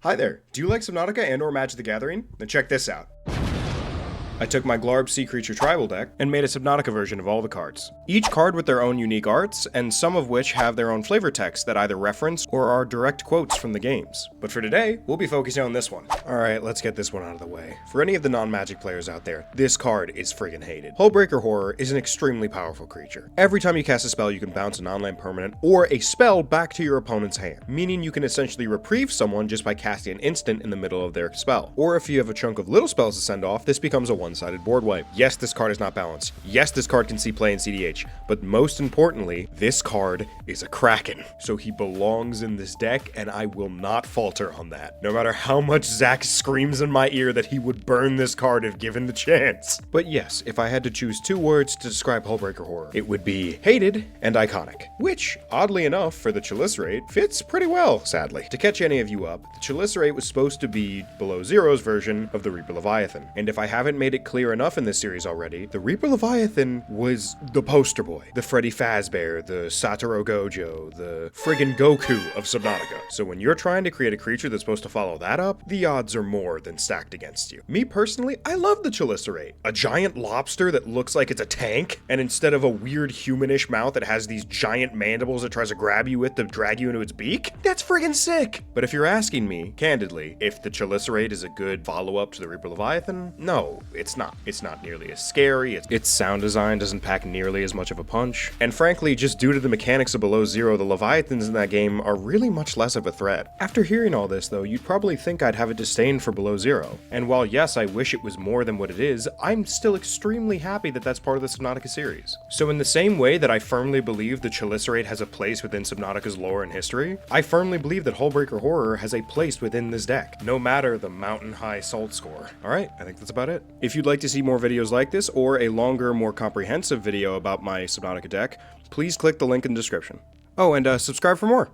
Hi there, do you like Subnautica and or Magic the Gathering? Then check this out. I took my Glarb Sea Creature Tribal deck and made a Subnautica version of all the cards. Each card with their own unique arts, and some of which have their own flavor text that either reference or are direct quotes from the games. But for today, we'll be focusing on this one. Alright, let's get this one out of the way. For any of the non-Magic players out there, this card is friggin' hated. Hullbreaker Horror is an extremely powerful creature. Every time you cast a spell, you can bounce a non-land permanent or a spell back to your opponent's hand, meaning you can essentially reprieve someone just by casting an instant in the middle of their spell. Or if you have a chunk of little spells to send off, this becomes a one-sided board wipe. Yes, this card is not balanced. Yes, this card can see play in CDH, but most importantly, this card is a Kraken. So he belongs in this deck, and I will not falter on that. No matter how much Zach screams in my ear that he would burn this card if given the chance. But yes, if I had to choose two words to describe Hullbreaker Horror, it would be hated and iconic, which, oddly enough, for the Chelicerate, fits pretty well, sadly. To catch any of you up, the Chelicerate was supposed to be Below Zero's version of the Reaper Leviathan, and if I haven't made it clear enough in this series already, the Reaper Leviathan was the poster boy, the Freddy Fazbear, the Satoru Gojo, the friggin' Goku of Subnautica. So when you're trying to create a creature that's supposed to follow that up, the odds are more than stacked against you. Me personally, I love the Chelicerate. A giant lobster that looks like it's a tank, and instead of a weird humanish mouth that has these giant mandibles it tries to grab you with to drag you into its beak, that's friggin' sick! But if you're asking me, candidly, if the Chelicerate is a good follow-up to the Reaper Leviathan, no, it's not. It's not nearly as scary, its sound design doesn't pack nearly as much of a punch, and frankly, just due to the mechanics of Below Zero, the Leviathans in that game are really much less of a threat. After hearing all this though, you'd probably think I'd have a disdain for Below Zero, and while yes, I wish it was more than what it is, I'm still extremely happy that that's part of the Subnautica series. So in the same way that I firmly believe the Chelicerate has a place within Subnautica's lore and history, I firmly believe that Hullbreaker Horror has a place within this deck, no matter the mountain high salt score. Alright, I think that's about it. If you'd like to see more videos like this, or a longer, more comprehensive video about my Subnautica deck, please click the link in the description. Oh, and subscribe for more!